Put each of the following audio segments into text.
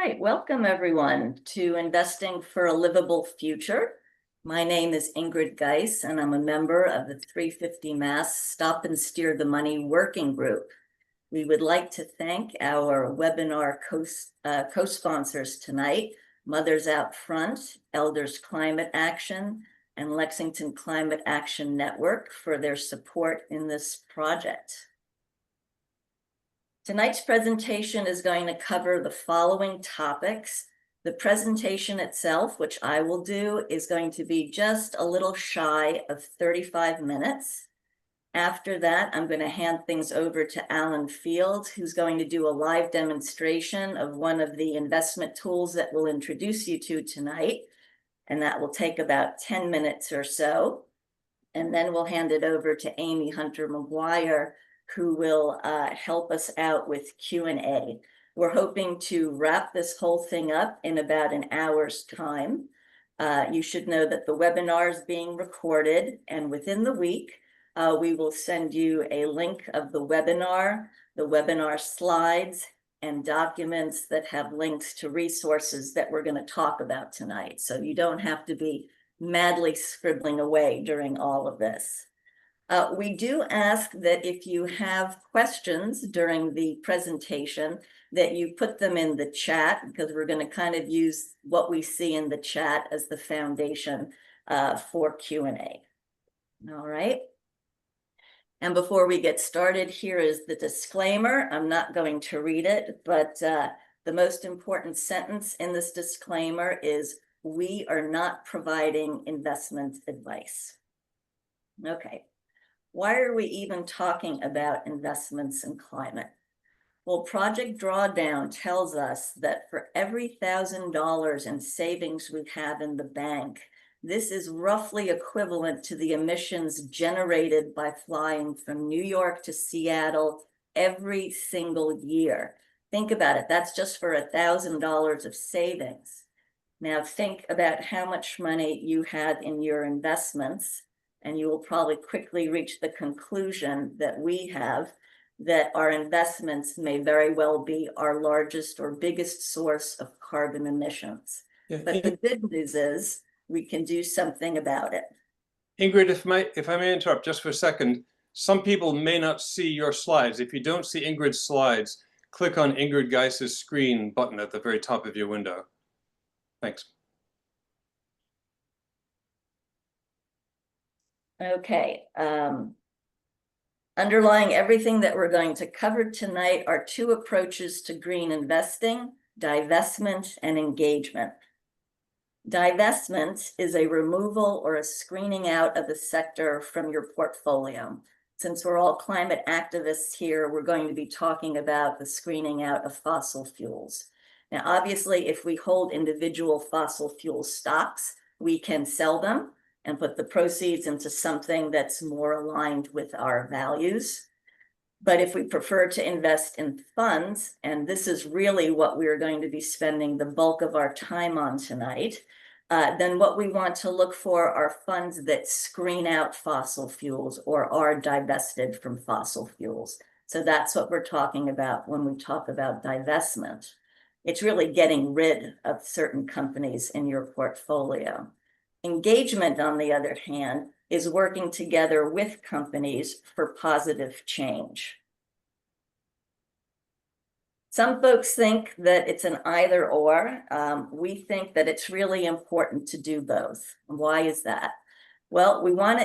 right, welcome everyone to Investing for a Livable Future. My name is Ingrid Geis, and I'm a member of the 350 Mass Stop and Steer the Money Working Group. We would like to thank our webinar co-sponsors tonight, Mothers Out Front, Elders Climate Action, and Lexington Climate Action Network for their support in this project. Tonight's presentation is going to cover the following topics. The presentation itself, which I will do, is going to be just a little shy of 35 minutes. After that, I'm going to hand things over to Alan Field, who's going to do a live demonstration of one of the investment tools that we'll introduce you to tonight. And that will take about 10 minutes or so. And then we'll hand it over to Amy Hunter-McGuire, who will help us out with Q&A. We're hoping to wrap this whole thing up in about an hour's time. You should know that the webinar is being recorded, and within the week, we will send you a link of the webinar slides, and documents that have links to resources that we're going to talk about tonight. So you don't have to be madly scribbling away during all of this. We do ask that if you have questions during the presentation, that you put them in the chat, because we're going to kind of use what we see in the chat as the foundation for Q&A. All right. And before we get started, here is the disclaimer. I'm not going to read it, but the most important sentence in this disclaimer is, we are not providing investment advice. Okay. Why are we even talking about investments in climate? Well, Project Drawdown tells us that for every $1,000 in savings we have in the bank, this is roughly equivalent to the emissions generated by flying from New York to Seattle every single year. Think about it. That's just for $1,000 of savings. Now think about how much money you have in your investments, and you will probably quickly reach the conclusion that we have, that our investments may very well be our largest or biggest source of carbon emissions. Yeah. But the good news is we can do something about it. Ingrid, if I may interrupt just for a second, some people may not see your slides. If you don't see Ingrid's slides, click on Ingrid Geis's screen button at the very top of your window. Thanks. Okay. Underlying everything that we're going to cover tonight are two approaches to green investing: divestment and engagement. Divestment is a removal or a screening out of a sector from your portfolio. Since we're all climate activists here, we're going to be talking about the screening out of fossil fuels. Now, obviously, if we hold individual fossil fuel stocks, we can sell them and put the proceeds into something that's more aligned with our values. But if we prefer to invest in funds, and this is really what we're going to be spending the bulk of our time on tonight, then what we want to look for are funds that screen out fossil fuels or are divested from fossil fuels. So that's what we're talking about when we talk about divestment. It's really getting rid of certain companies in your portfolio. Engagement, on the other hand, is working together with companies for positive change. Some folks think that it's an either or. We think that it's really important to do both. Why is that? Well, we want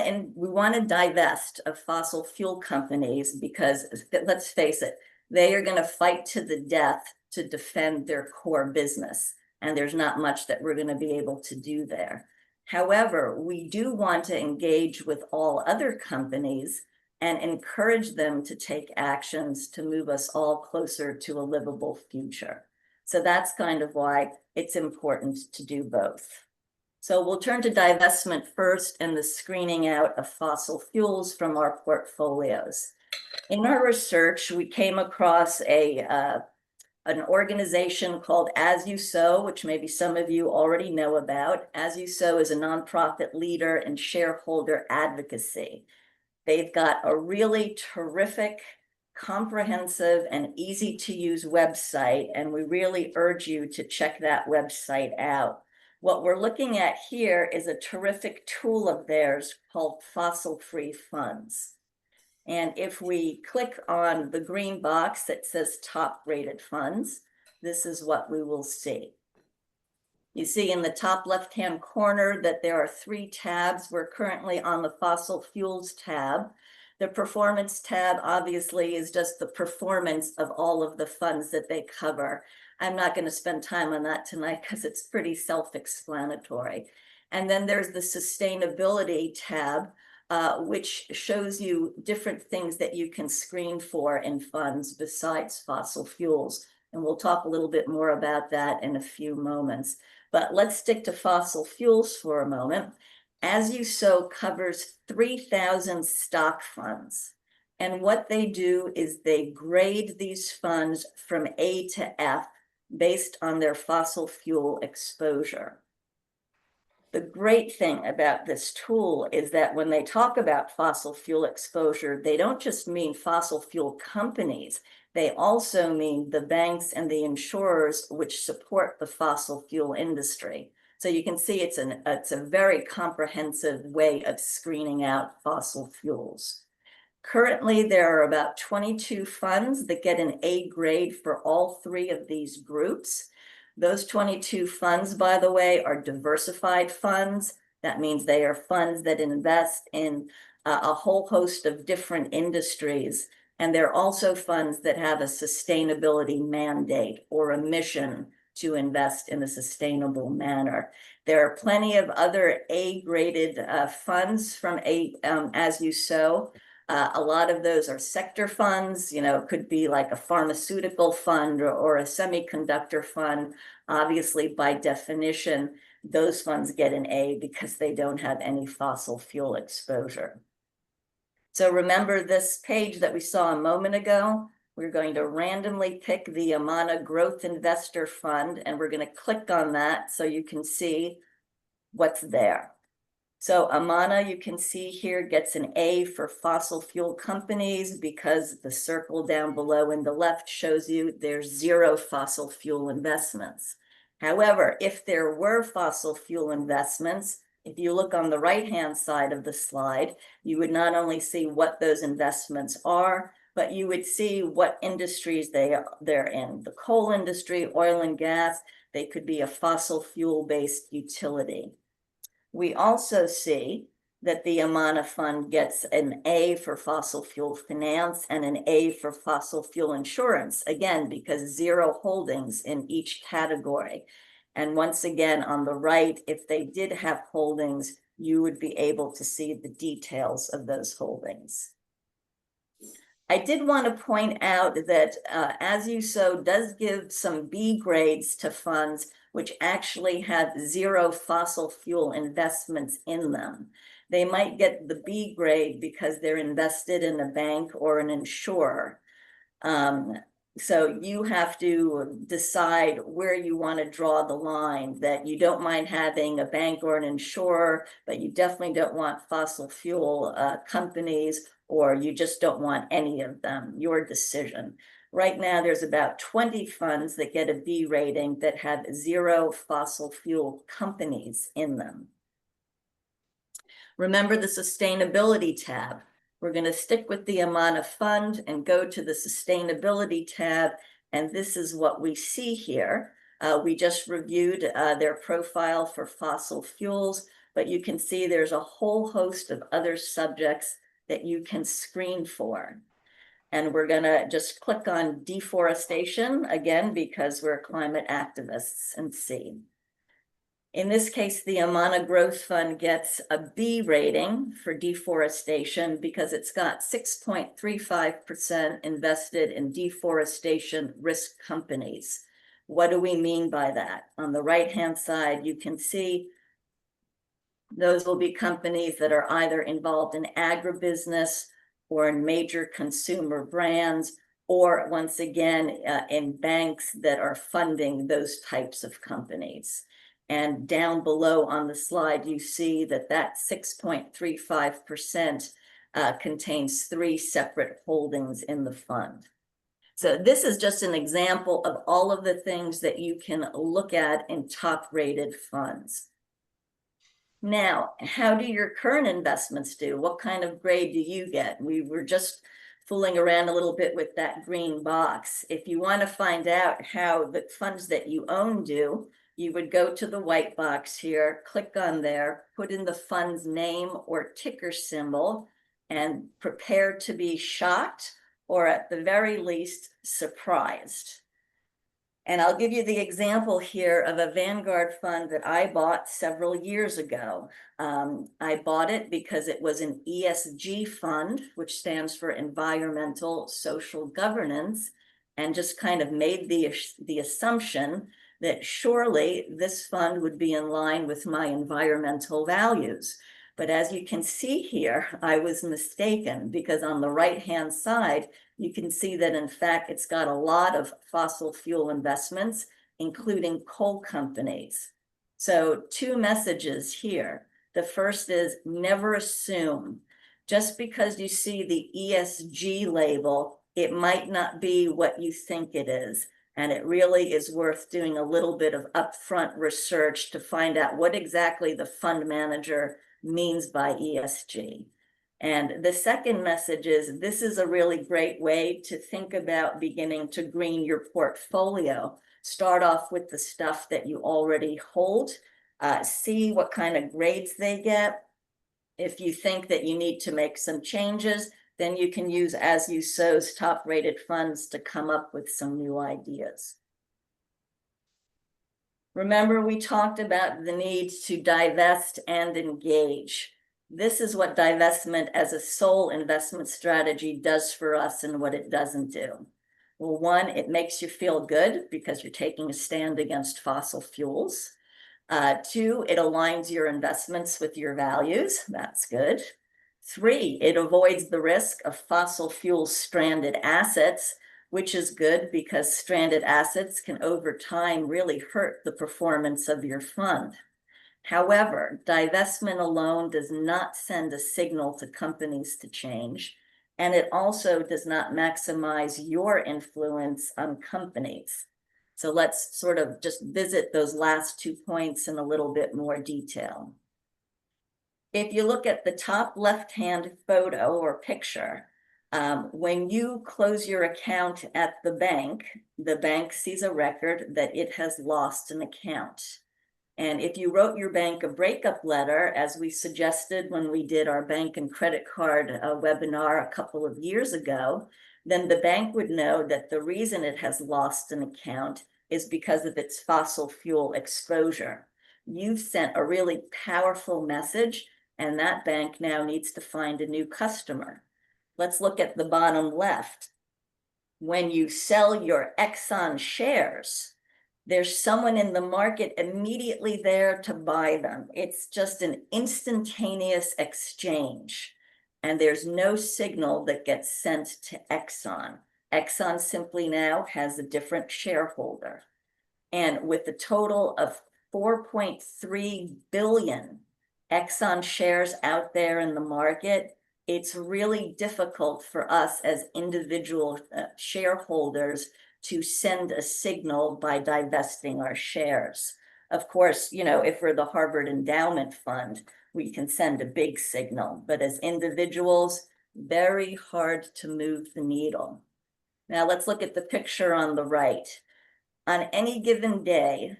to divest of fossil fuel companies because, let's face it, they are going to fight to the death to defend their core business, and there's not much that we're going to be able to do there. However, we do want to engage with all other companies and encourage them to take actions to move us all closer to a livable future. So that's kind of why it's important to do both. So we'll turn to divestment first and the screening out of fossil fuels from our portfolios. In our research, we came across an organization called As You Sow, which maybe some of you already know about. As You Sow is a nonprofit leader in shareholder advocacy. They've got a really terrific comprehensive and easy to use website, and we really urge you to check that website out. What we're looking at here is a terrific tool of theirs called Fossil-Free Funds. And if we click on the green box that says top rated funds, this is what we will see. You see in the top left-hand corner that there are 3 tabs. We're currently on the fossil fuels tab. The performance tab obviously is just the performance of all of the funds that they cover. I'm not going to spend time on that tonight because it's pretty self-explanatory. And then there's the sustainability tab, which shows you different things that you can screen for in funds besides fossil fuels. And we'll talk a little bit more about that in a few moments. But let's stick to fossil fuels for a moment. As You Sow covers 3,000 stock funds. And what they do is they grade these funds from A to F based on their fossil fuel exposure. The great thing about this tool is that when they talk about fossil fuel exposure, they don't just mean fossil fuel companies. They also mean the banks and the insurers which support the fossil fuel industry. So you can see it's a very comprehensive way of screening out fossil fuels. Currently, there are about 22 funds that get an A grade for all 3 of these groups. Those 22 funds, by the way, are diversified funds. That means they are funds that invest in a whole host of different industries. And they're also funds that have a sustainability mandate or a mission to invest in a sustainable manner. There are plenty of other A-graded funds from As You Sow. A lot of those are sector funds, could be like a pharmaceutical fund or a semiconductor fund. Obviously, by definition, those funds get an A because they don't have any fossil fuel exposure. So remember this page that we saw a moment ago? We're going to randomly pick the Amana Growth Investor Fund, and we're going to click on that so you can see what's there. So Amana, you can see here, gets an A for fossil fuel companies because the circle down below in the left shows you there's 0 fossil fuel investments. However, if there were fossil fuel investments, if you look on the right-hand side of the slide, you would not only see what those investments are, but you would see what industries they're in. The coal industry, oil and gas, they could be a fossil fuel-based utility. We also see that the Amana Fund gets an A for fossil fuel finance and an A for fossil fuel insurance, again, because 0 holdings in each category. And once again, on the right, if they did have holdings, you would be able to see the details of those holdings. I did want to point out that As You Sow does give some B grades to funds which actually have 0 fossil fuel investments in them. They might get the B grade because they're invested in a bank or an insurer. So you have to decide where you want to draw the line, that you don't mind having a bank or an insurer, but you definitely don't want fossil fuel companies, or you just don't want any of them. Your decision. Right now, there's about 20 funds that get a B rating that have 0 fossil fuel companies in them. Remember the sustainability tab. We're going to stick with the Amana Fund and go to the sustainability tab. And this is what we see here. We just reviewed their profile for fossil fuels, but you can see there's a whole host of other subjects that you can screen for. And we're going to just click on deforestation again, because we're climate activists, and see. In this case, the Amana Growth Fund gets a B rating for deforestation because it's got 6.35% invested in deforestation risk companies. What do we mean by that? On the right-hand side, you can see those will be companies that are either involved in agribusiness or in major consumer brands, or once again, in banks that are funding those types of companies. And down below on the slide, you see that 6.35% contains 3 separate holdings in the fund. So this is just an example of all of the things that you can look at in top-rated funds. Now, how do your current investments do? What kind of grade do you get? We were just fooling around a little bit with that green box. If you want to find out how the funds that you own do, you would go to the white box here, click on there, put in the fund's name or ticker symbol, and prepare to be shocked, or at the very least, surprised. And I'll give you the example here of a Vanguard fund that I bought several years ago. I bought it because it was an ESG fund, which stands for Environmental Social Governance, and just kind of made the assumption that surely this fund would be in line with my environmental values. But as you can see here, I was mistaken, because on the right-hand side, you can see that in fact, it's got a lot of fossil fuel investments, including coal companies. So 2 messages here. The first is never assume. Just because you see the ESG label, it might not be what you think it is. And it really is worth doing a little bit of upfront research to find out what exactly the fund manager means by ESG. And the second message is this is a really great way to think about beginning to green your portfolio. Start off with the stuff that you already hold, see what kind of grades they get. If you think that you need to make some changes, then you can use As You Sow's top-rated funds to come up with some new ideas. Remember, we talked about the need to divest and engage. This is what divestment as a sole investment strategy does for us and what it doesn't do. Well, 1, it makes you feel good because you're taking a stand against fossil fuels. 2, it aligns your investments with your values. That's good. 3, it avoids the risk of fossil fuel stranded assets, which is good because stranded assets can over time really hurt the performance of your fund. However, divestment alone does not send a signal to companies to change, and it also does not maximize your influence on companies. So let's sort of just visit those last 2 points in a little bit more detail. If you look at the top left-hand photo or picture, when you close your account at the bank sees a record that it has lost an account. And if you wrote your bank a breakup letter, as we suggested when we did our bank and credit card webinar a couple of years ago, then the bank would know that the reason it has lost an account is because of its fossil fuel exposure. You've sent a really powerful message, and that bank now needs to find a new customer. Let's look at the bottom left. When you sell your Exxon shares, there's someone in the market immediately there to buy them. It's just an instantaneous exchange, and there's no signal that gets sent to Exxon. Exxon simply now has a different shareholder. And with a total of 4.3 billion Exxon shares out there in the market, it's really difficult for us as individual shareholders to send a signal by divesting our shares. Of course, if we're the Harvard Endowment Fund, we can send a big signal, but as individuals, very hard to move the needle. Now let's look at the picture on the right. On any given day,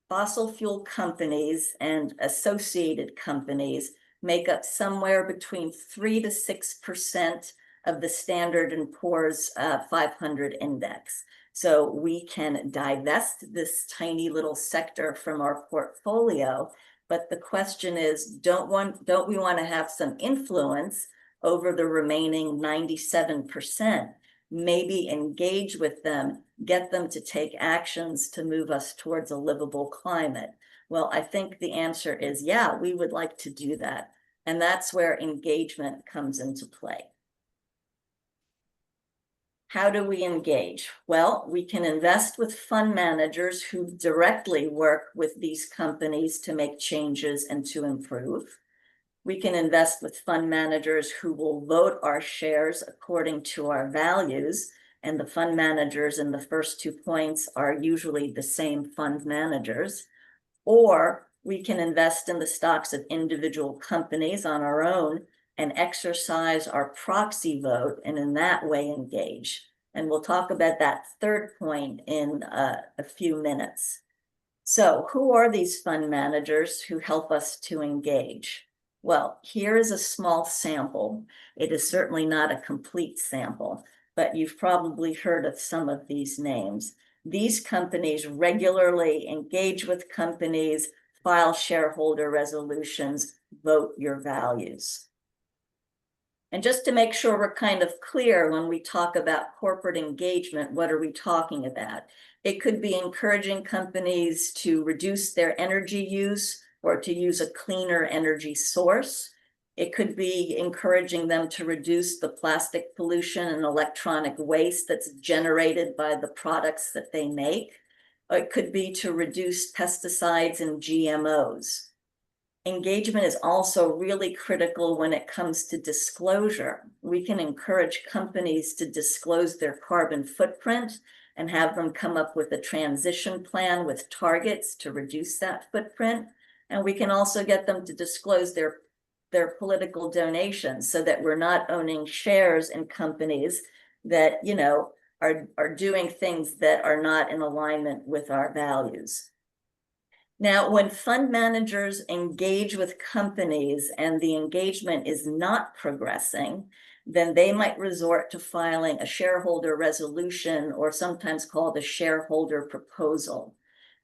fossil fuel companies and associated companies make up somewhere between 3 to 6% of the Standard & Poor's 500 index. So we can divest this tiny little sector from our portfolio, but the question is, don't we want to have some influence over the remaining 97%? Maybe engage with them, get them to take actions to move us towards a livable climate. Well, I think the answer is, yeah, we would like to do that. And that's where engagement comes into play. How do we engage? Well, we can invest with fund managers who directly work with these companies to make changes and to improve. We can invest with fund managers who will vote our shares according to our values. And the fund managers in the first 2 points are usually the same fund managers. Or we can invest in the stocks of individual companies on our own and exercise our proxy vote, and in that way engage. And we'll talk about that third point in a few minutes. So who are these fund managers who help us to engage? Well, here is a small sample. It is certainly not a complete sample, but you've probably heard of some of these names. These companies regularly engage with companies, file shareholder resolutions, vote your values. And just to make sure we're kind of clear when we talk about corporate engagement, what are we talking about? It could be encouraging companies to reduce their energy use or to use a cleaner energy source. It could be encouraging them to reduce the plastic pollution and electronic waste that's generated by the products that they make. It could be to reduce pesticides and GMOs. Engagement is also really critical when it comes to disclosure. We can encourage companies to disclose their carbon footprint and have them come up with a transition plan with targets to reduce that footprint. And we can also get them to disclose their political donations so that we're not owning shares in companies that, you know, are doing things that are not in alignment with our values. Now, when fund managers engage with companies and the engagement is not progressing, then they might resort to filing a shareholder resolution, or sometimes called a shareholder proposal.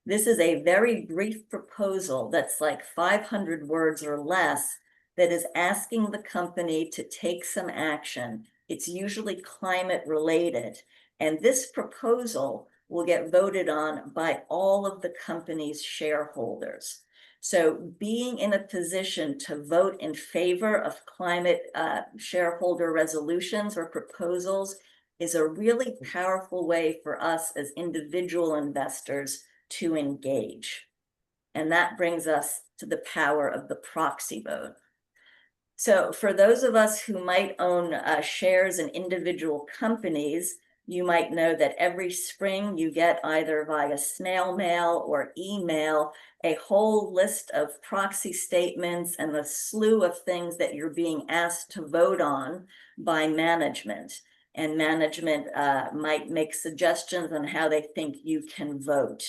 This is a very brief proposal that's like 500 words or less that is asking the company to take some action. It's usually climate related, and this proposal will get voted on by all of the company's shareholders. So being in a position to vote in favor of climate shareholder resolutions or proposals is a really powerful way for us as individual investors to engage. And that brings us to the power of the proxy vote. So for those of us who might own shares in individual companies, you might know that every spring you get either via snail mail or email a whole list of proxy statements and a slew of things that you're being asked to vote on by management. And management might make suggestions on how they think you can vote.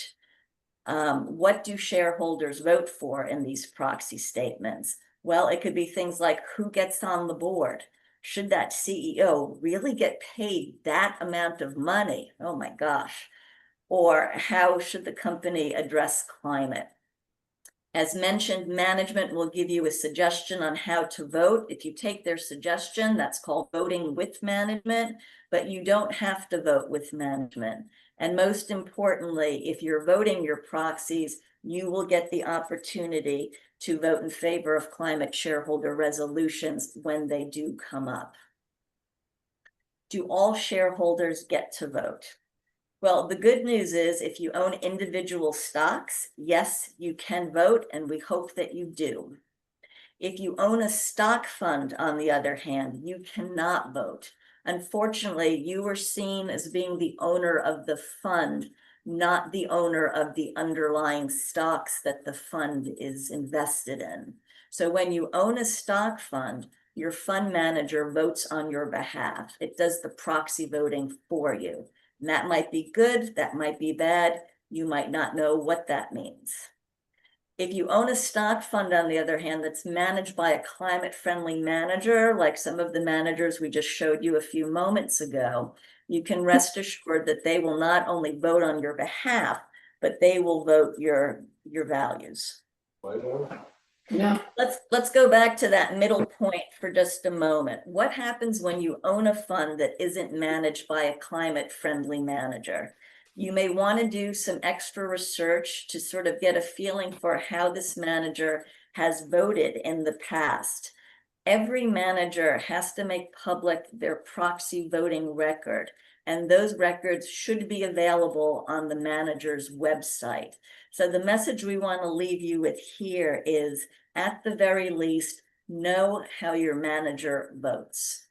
What do shareholders vote for in these proxy statements? Well, it could be things like who gets on the board. Should that CEO really get paid that amount of money? Oh my gosh. Or how should the company address climate? As mentioned, management will give you a suggestion on how to vote. If you take their suggestion, that's called voting with management, but you don't have to vote with management. And most importantly, if you're voting your proxies, you will get the opportunity to vote in favor of climate shareholder resolutions when they do come up. Do all shareholders get to vote? Well, the good news is if you own individual stocks, yes, you can vote, and we hope that you do. If you own a stock fund, on the other hand, you cannot vote. Unfortunately, you are seen as being the owner of the fund, not the owner of the underlying stocks that the fund is invested in. So when you own a stock fund, your fund manager votes on your behalf. It does the proxy voting for you. And that might be good, that might be bad. You might not know what that means. If you own a stock fund, on the other hand, that's managed by a climate-friendly manager, like some of the managers we just showed you a few moments ago, you can rest assured that they will not only vote on your behalf, but they will vote your values. Yeah. Let's go back to that middle point for just a moment. What happens when you own a fund that isn't managed by a climate-friendly manager? You may want to do some extra research to sort of get a feeling for how this manager has voted in the past. Every manager has to make public their proxy voting record, and those records should be available on the manager's website. So the message we want to leave you with here is, at the very least, Know how your manager votes.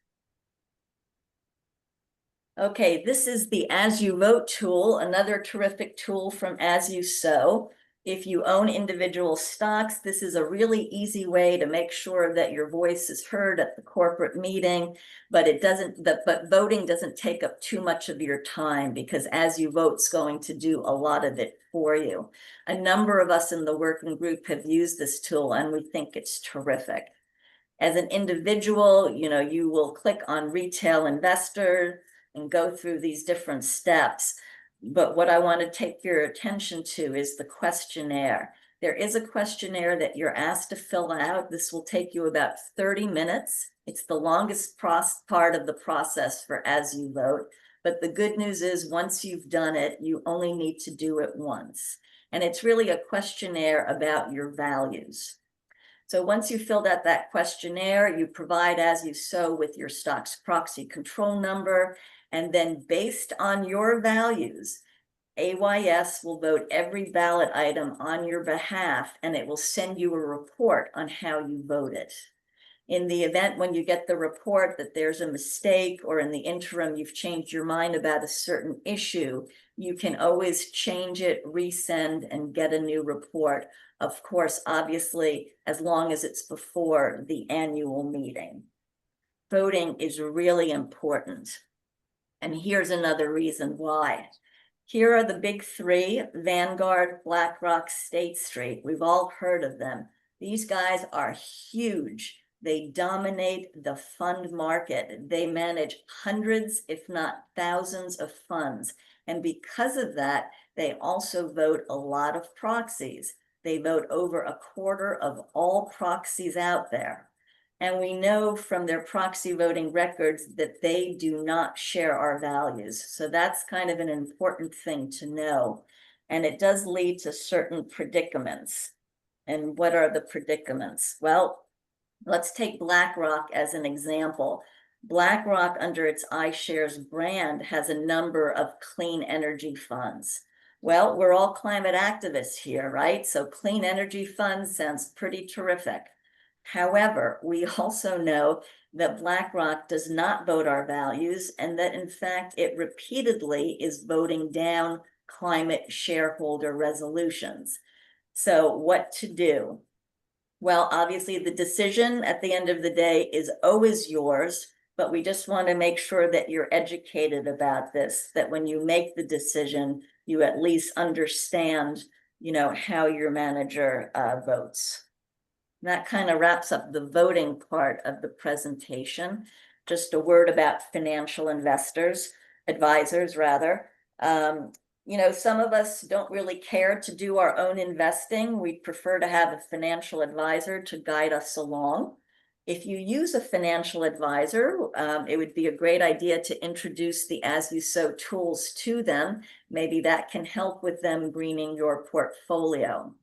Okay, this is the As You Vote tool, another terrific tool from As You Sow. If you own individual stocks, this is a really easy way to make sure that your voice is heard at the corporate meeting, but but voting doesn't take up too much of your time because As You Vote's going to do a lot of it for you. A number of us in the working group have used this tool and we think it's terrific. As an individual, you will click on retail investor and go through these different steps. But what I want to take your attention to is the questionnaire. There is a questionnaire that you're asked to fill out. This will take you about 30 minutes. It's the longest part of the process for As You Vote. But the good news is once you've done it, you only need to do it once. And it's really a questionnaire about your values. So once you've filled out that questionnaire, you provide As You Sow with your stock's proxy control number. And then based on your values, AYS will vote every ballot item on your behalf, and it will send you a report on how you voted. In the event when you get the report that there's a mistake or in the interim you've changed your mind about a certain issue, you can always change it, resend, and get a new report. Of course, obviously, as long as it's before the annual meeting. Voting is really important. And here's another reason why. Here are the big three: Vanguard, BlackRock, State Street. We've all heard of them. These guys are huge. They dominate the fund market. They manage hundreds, if not thousands, of funds. And because of that, they also vote a lot of proxies. They vote over a quarter of all proxies out there. And we know from their proxy voting records that they do not share our values. So that's kind of an important thing to know. And it does lead to certain predicaments. And what are the predicaments? Well, let's take BlackRock as an example. BlackRock, under its iShares brand, has a number of clean energy funds. Well, we're all climate activists here, right? So clean energy funds sounds pretty terrific. However, we also know that BlackRock does not vote our values and that in fact it repeatedly is voting down climate shareholder resolutions. So what to do? Well, obviously the decision at the end of the day is always yours, but we just want to make sure that you're educated about this, that when you make the decision, you at least understand, how your manager votes. That kind of wraps up the voting part of the presentation. Just a word about financial advisors rather. Some of us don't really care to do our own investing. We'd prefer to have a financial advisor to guide us along. If you use a financial advisor, it would be a great idea to introduce the As You Sow tools to them. Maybe that can help with them greening your portfolio.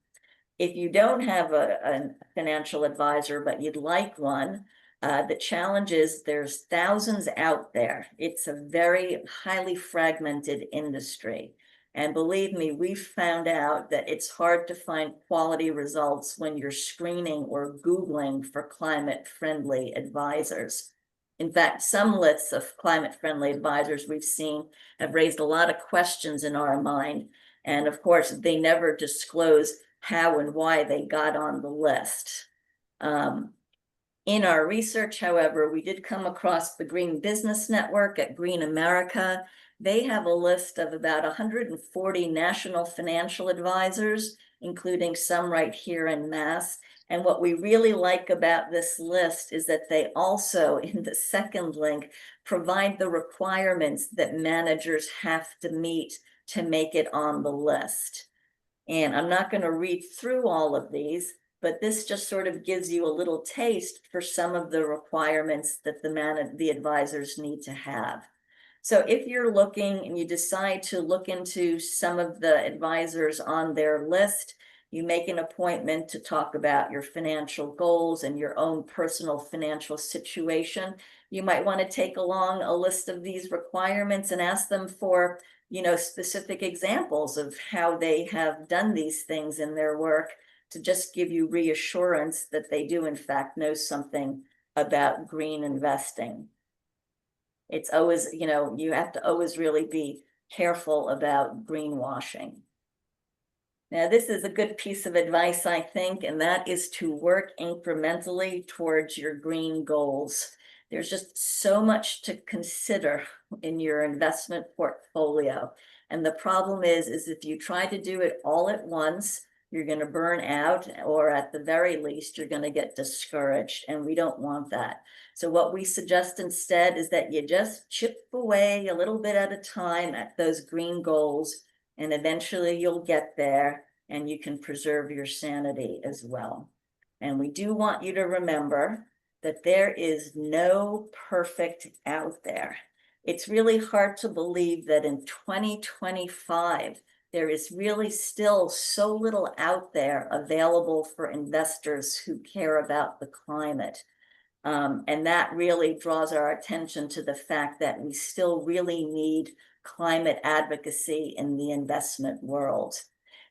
If you don't have a financial advisor, but you'd like one, the challenge is there's thousands out there. It's a very highly fragmented industry. And believe me, we've found out that it's hard to find quality results when you're screening or Googling for climate-friendly advisors. In fact, some lists of climate-friendly advisors we've seen have raised a lot of questions in our mind. And of course, they never disclose how and why they got on the list. In our research, however, we did come across the Green Business Network at Green America. They have a list of about 140 national financial advisors, including some right here in Mass. And what we really like about this list is that they also, in the second link, provide the requirements that managers have to meet to make it on the list. And I'm not going to read through all of these, but this just sort of gives you a little taste for some of the requirements that the advisors need to have. So if you're looking and you decide to look into some of the advisors on their list, you make an appointment to talk about your financial goals and your own personal financial situation. You might want to take along a list of these requirements and ask them for specific examples of how they have done these things in their work to just give you reassurance that they do in fact know something about green investing. It's always, you know, you have to always really be careful about greenwashing. Now, this is a good piece of advice, I think, and that is to work incrementally towards your green goals. There's just so much to consider in your investment portfolio. And the problem is if you try to do it all at once, you're going to burn out, or at the very least, you're going to get discouraged, and we don't want that. So what we suggest instead is that you just chip away a little bit at a time at those green goals, and eventually you'll get there and you can preserve your sanity as well. And we do want you to remember that there is no perfect out there. It's really hard to believe that in 2025, there is really still so little out there available for investors who care about the climate. And that really draws our attention to the fact that we still really need climate advocacy in the investment world.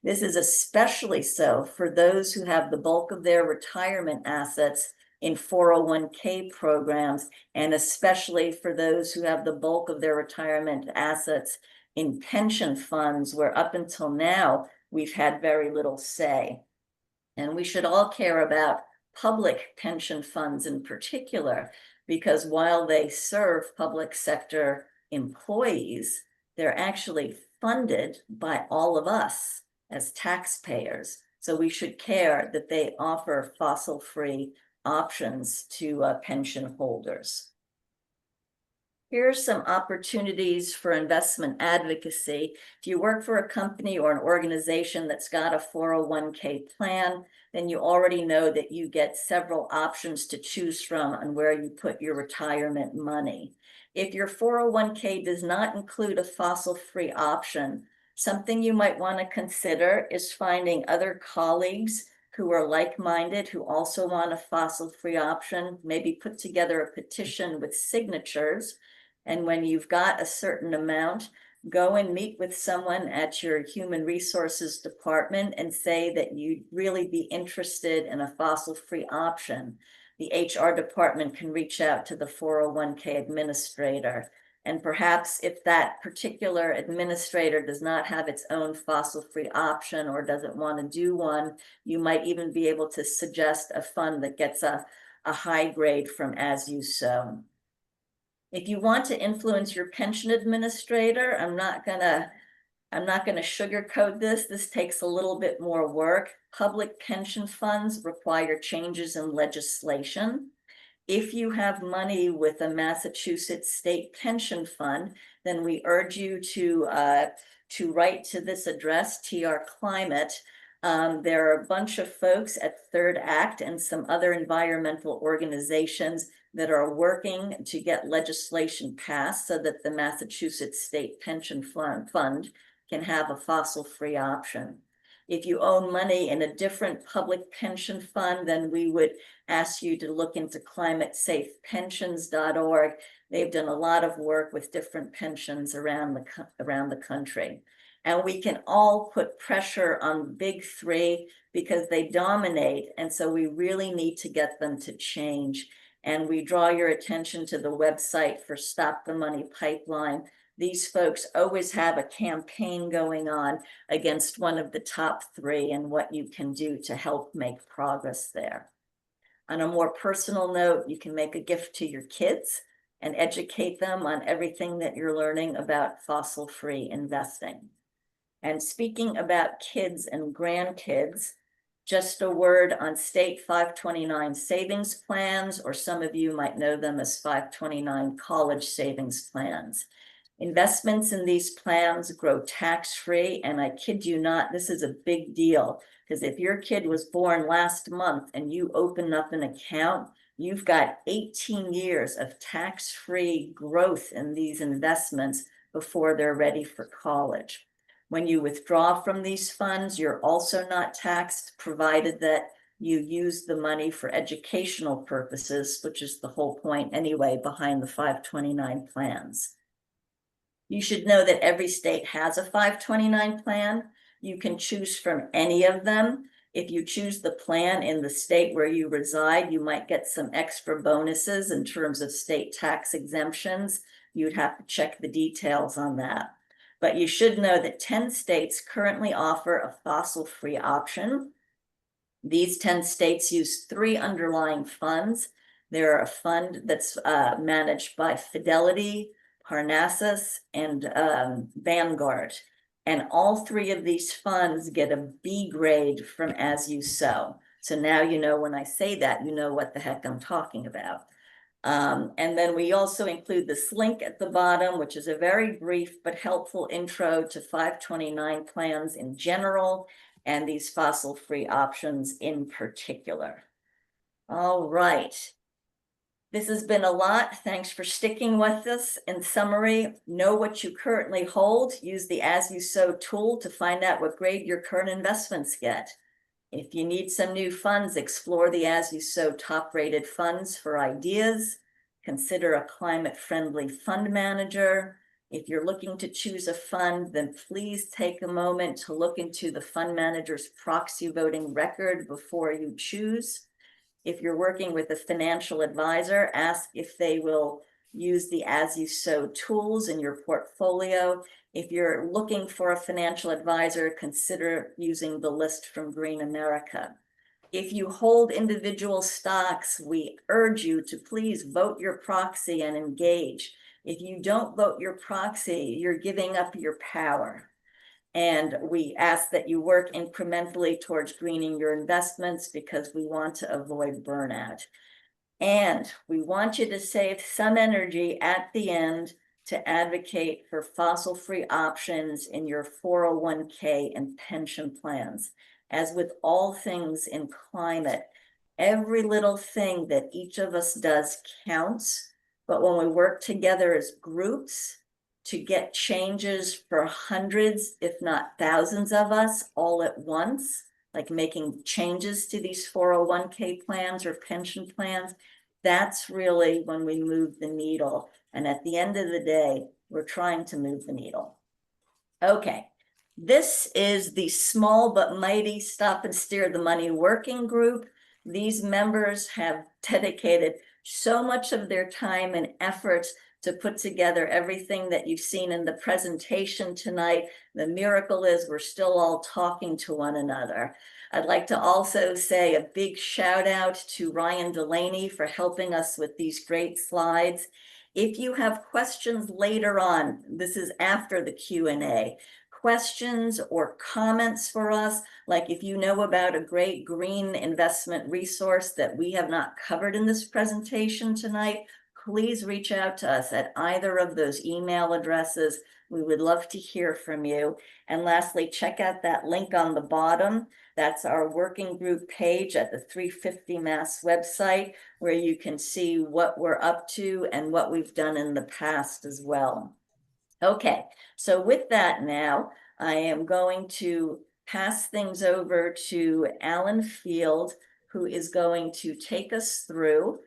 This is especially so for those who have the bulk of their retirement assets in 401k programs, and especially for those who have the bulk of their retirement assets in pension funds, where up until now, we've had very little say. And we should all care about public pension funds in particular, because while they serve public sector employees, they're actually funded by all of us as taxpayers. So we should care that they offer fossil-free options to pension holders. Here are some opportunities for investment advocacy. If you work for a company or an organization that's got a 401k plan, then you already know that you get several options to choose from on where you put your retirement money. If your 401k does not include a fossil-free option, something you might want to consider is finding other colleagues who are like-minded, who also want a fossil-free option. Maybe put together a petition with signatures. And when you've got a certain amount, go and meet with someone at your human resources department and say that you'd really be interested in a fossil-free option. The HR department can reach out to the 401k administrator. And perhaps if that particular administrator does not have its own fossil-free option or doesn't want to do one, you might even be able to suggest a fund that gets a high grade from As You Sow. If you want to influence your pension administrator, I'm not gonna sugarcoat this. This takes a little bit more work. Public pension funds require changes in legislation. If you have money with a Massachusetts state pension fund, then we urge you to write to this address, TR Climate. There are a bunch of folks at Third Act and some other environmental organizations that are working to get legislation passed so that the Massachusetts State Pension Fund can have a fossil-free option. If you own money in a different public pension fund, then we would ask you to look into climatesafepensions.org. They've done a lot of work with different pensions around the country. And we can all put pressure on the big three because they dominate. And so we really need to get them to change. And we draw your attention to the website for Stop the Money Pipeline. These folks always have a campaign going on against one of the top three and what you can do to help make progress there. On a more personal note, you can make a gift to your kids and educate them on everything that you're learning about fossil-free investing. And speaking about kids and grandkids, just a word on state 529 savings plans, or some of you might know them as 529 college savings plans. Investments in these plans grow tax-free, and I kid you not, this is a big deal, because if your kid was born last month and you open up an account, you've got 18 years of tax-free growth in these investments before they're ready for college. When you withdraw from these funds, you're also not taxed, provided that you use the money for educational purposes, which is the whole point anyway behind the 529 plans. You should know that every state has a 529 plan. You can choose from any of them. If you choose the plan in the state where you reside, you might get some extra bonuses in terms of state tax exemptions. You'd have to check the details on that. But you should know that 10 states currently offer a fossil-free option. These 10 states use 3 underlying funds. They're a fund that's managed by Fidelity, Parnassus, and Vanguard. And all 3 of these funds get a B grade from As You Sow. So now you know when I say that, you know what the heck I'm talking about. And then we also include this link at the bottom, which is a very brief but helpful intro to 529 plans in general and these fossil-free options in particular. All right. This has been a lot. Thanks for sticking with us. In summary, know what you currently hold. Use the As You Sow tool to find out what grade your current investments get. If you need some new funds, explore the As You Sow top-rated funds for ideas. Consider a climate-friendly fund manager. If you're looking to choose a fund, then please take a moment to look into the fund manager's proxy voting record before you choose. If you're working with a financial advisor, ask if they will use the As You Sow tools in your portfolio. If you're looking for a financial advisor, consider using the list from Green America. If you hold individual stocks, we urge you to please vote your proxy and engage. If you don't vote your proxy, you're giving up your power. And we ask that you work incrementally towards greening your investments because we want to avoid burnout. And we want you to save some energy at the end to advocate for fossil-free options in your 401k and pension plans. As with all things in climate, every little thing that each of us does counts. But when we work together as groups to get changes for hundreds, if not thousands of us all at once, like making changes to these 401k plans or pension plans, that's really when we move the needle. And at the end of the day, we're trying to move the needle. Okay, this is the small but mighty Stop and Steer the Money Working Group. These members have dedicated so much of their time and efforts to put together everything that you've seen in the presentation tonight. The miracle is we're still all talking to one another. I'd like to also say a big shout out to Ryan Delaney for helping us with these great slides. If you have questions later on, this is after the Q&A, questions or comments for us, like if you know about a great green investment resource that we have not covered in this presentation tonight, please reach out to us at either of those email addresses. We would love to hear from you. And lastly, check out that link on the bottom. That's our working group page at the 350 Mass website, where you can see what we're up to and what we've done in the past as well. Okay, so with that now, I am going to pass things over to Alan Field, who is going to take us through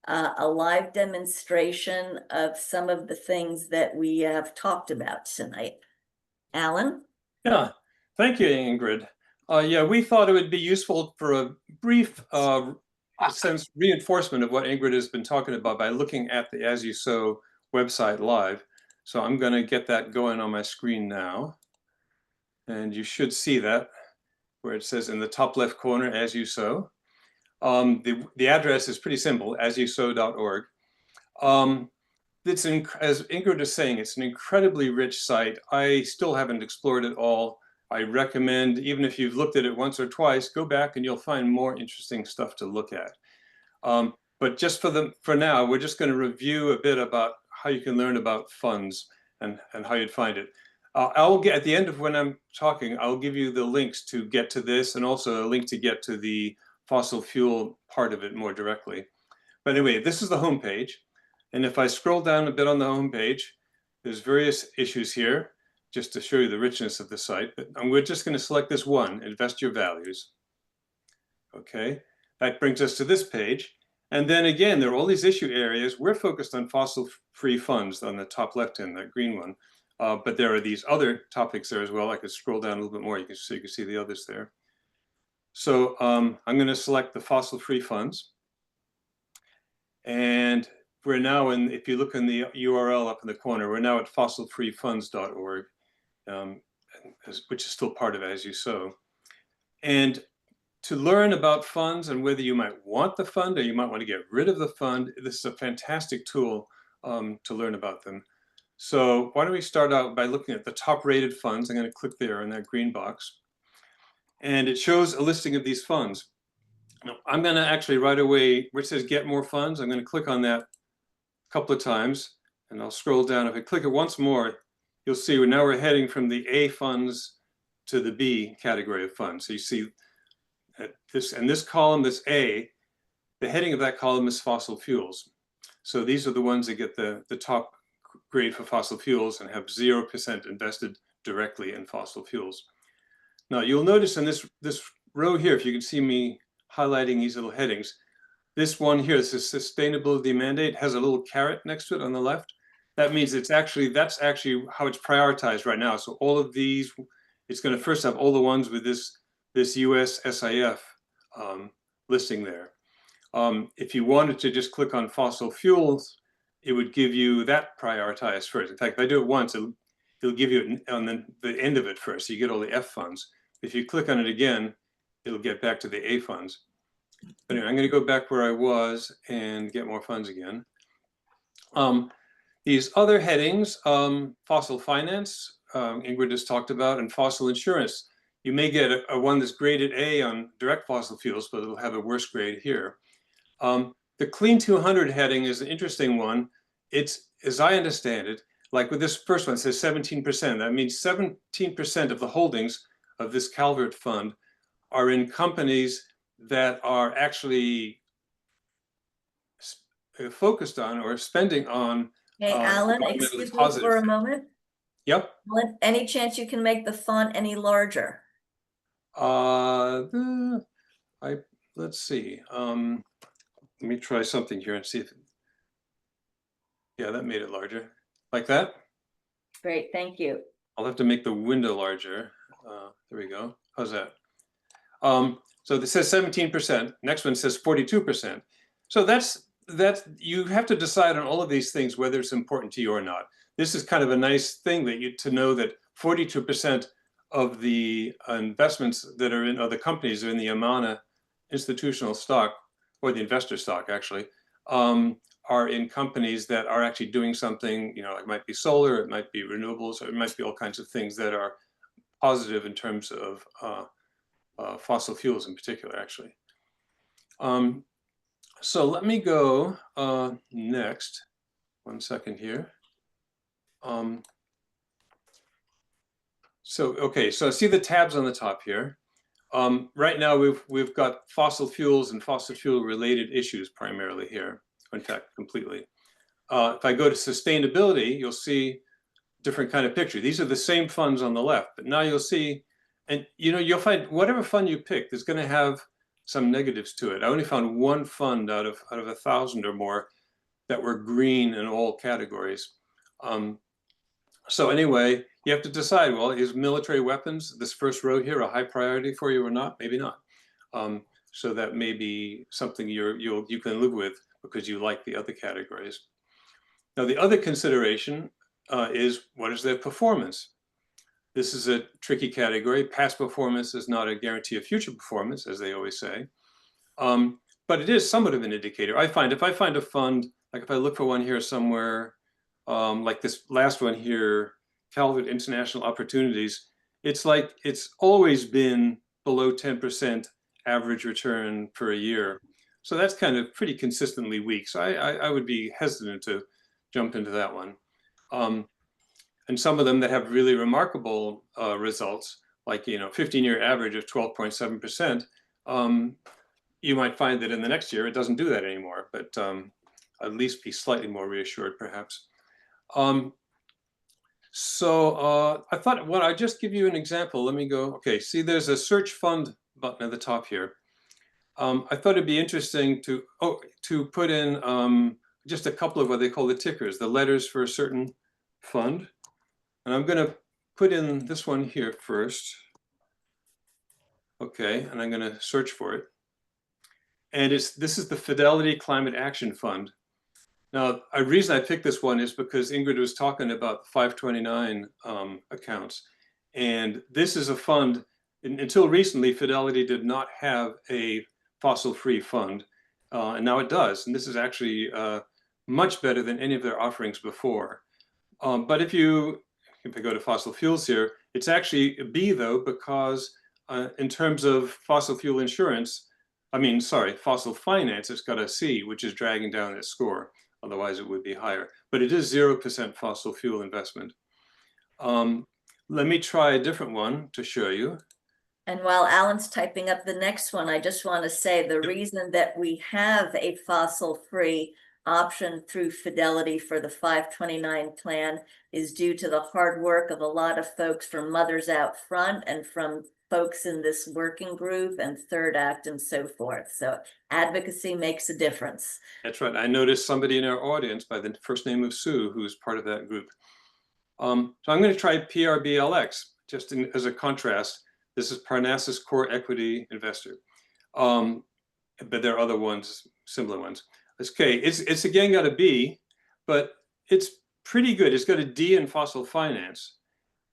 a live demonstration of some of the things that we have talked about tonight. Alan? Yeah, thank you, Ingrid. Yeah, we thought it would be useful for a brief sense reinforcement of what Ingrid has been talking about by looking at the As You Sow website live. So I'm going to get that going on my screen now. And you should see that where it says in the top left corner, As You Sow. The address is pretty simple, asyousow.org. As Ingrid is saying, it's an incredibly rich site. I still haven't explored it all. I recommend, even if you've looked at it once or twice, go back and you'll find more interesting stuff to look at. But just for now, we're just going to review a bit about how you can learn about funds and how you'd find it. I will get at the end of when I'm talking, I'll give you the links to get to this and also a link to get to the fossil fuel part of it more directly. But anyway, this is the home page. And if I scroll down a bit on the home page, there's various issues here just to show you the richness of the site. But we're just going to select this one, Invest Your Values. Okay, that brings us to this page. And then again, there are all these issue areas. We're focused on fossil-free funds on the top left-hand, that green one. But there are these other topics there as well. I could scroll down a little bit more so you can see the others there. So I'm going to select the fossil-free funds. And we're now in, if you look in the URL up in the corner, we're now at fossilfreefunds.org, which is still part of As You Sow. And to learn about funds and whether you might want the fund or you might want to get rid of the fund, this is a fantastic tool to learn about them. So why don't we start out by looking at the top rated funds. I'm going to click there in that green box. And it shows a listing of these funds. Now, I'm going to actually right away, where it says get more funds, I'm going to click on that a couple of times, and I'll scroll down. If I click it once more, you'll see now we're heading from the A funds to the B category of funds. So you see this column, this A, the heading of that column is fossil fuels. So these are the ones that get the top grade for fossil fuels and have 0% invested directly in fossil fuels. Now you'll notice in this row here, if you can see me highlighting these little headings, this one here, this is sustainability mandate, has a little caret next to it on the left. That means that's actually how it's prioritized right now. So all of these, it's going to first have all the ones with this US SIF listing there. If you wanted to just click on fossil fuels, it would give you that prioritized first. In fact, if I do it once, it'll give you it on the end of it first. So you get all the F funds. If you click on it again, it'll get back to the A funds. But anyway, I'm going to go back where I was and get more funds again. These other headings, fossil finance, Ingrid has talked about, and fossil insurance. You may get a one that's graded A on direct fossil fuels, but it'll have a worse grade here. The Clean 200 heading is an interesting one. It's, as I understand it, like with this first one, it says 17%. That means 17% of the holdings of this Calvert fund are in companies that are actually focused on or spending on Hey, Alan, excuse me for a moment. Yep. Alan, any chance you can make the font any larger? Let's see. Let me try something here and see if, yeah, that made it larger. Like that? Great, thank you. I'll have to make the window larger. There we go. How's that? So this says 17%. Next one says 42%. So that's you have to decide on all of these things whether it's important to you or not. This is kind of a nice thing that to know that 42% of the investments that are in other companies are in the Amana institutional stock, or the investor stock actually, are in companies that are actually doing something, you know, it might be solar, it might be renewables, or it might be all kinds of things that are positive in terms of fossil fuels in particular, actually. So let me go next. 1 second here. Okay, so see the tabs on the top here. Right now we've got fossil fuels and fossil fuel related issues primarily here, in fact, completely. If I go to sustainability, you'll see different kind of picture. These are the same funds on the left, but now you'll see, and you know, you'll find whatever fund you pick, there's going to have some negatives to it. I only found one fund out of 1,000 or more that were green in all categories. So anyway, you have to decide, well, is military weapons, this first row here, a high priority for you or not? Maybe not. So that may be something you can live with because you like the other categories. Now, the other consideration is what is their performance? This is a tricky category. Past performance is not a guarantee of future performance, as they always say. But it is somewhat of an indicator. I find if I find a fund, like if I look for one here somewhere, like this last one here, Calvert International Opportunities, it's like it's always been below 10% average return for a year. So that's kind of pretty consistently weak. So I would be hesitant to jump into that one. And some of them that have really remarkable results, like, you know, 15-year average of 12.7%, you might find that in the next year it doesn't do that anymore, but at least be slightly more reassured, perhaps. So I thought, well, I'd just give you an example. Let me go. Okay, see, there's a search fund button at the top here. I thought it'd be interesting to put in just a couple of what they call the tickers, the letters for a certain fund. And I'm going to put in this one here first. Okay, and I'm going to search for it. And this is the Fidelity Climate Action Fund. Now, a reason I picked this one is because Ingrid was talking about 529 accounts. And this is a fund, until recently, Fidelity did not have a fossil-free fund. And now it does. And this is actually much better than any of their offerings before. But if I go to fossil fuels here, it's actually a B though, because in terms of fossil fuel insurance, fossil finance, it's got a C, which is dragging down its score. Otherwise, it would be higher. But it is 0% fossil fuel investment. Let me try a different one to show you. And while Alan's typing up the next one, I just want to say the reason that we have a fossil-free option through Fidelity for the 529 plan is due to the hard work of a lot of folks from Mothers Out Front and from folks in this working group and Third Act and so forth. So advocacy makes a difference. That's right. I noticed somebody in our audience by the first name of Sue, who's part of that group. So I'm going to try PRBLX just as a contrast. This is Parnassus Core Equity Investor. But there are other ones, similar ones. Okay, it's again got a B, but it's pretty good. It's got a D in fossil finance.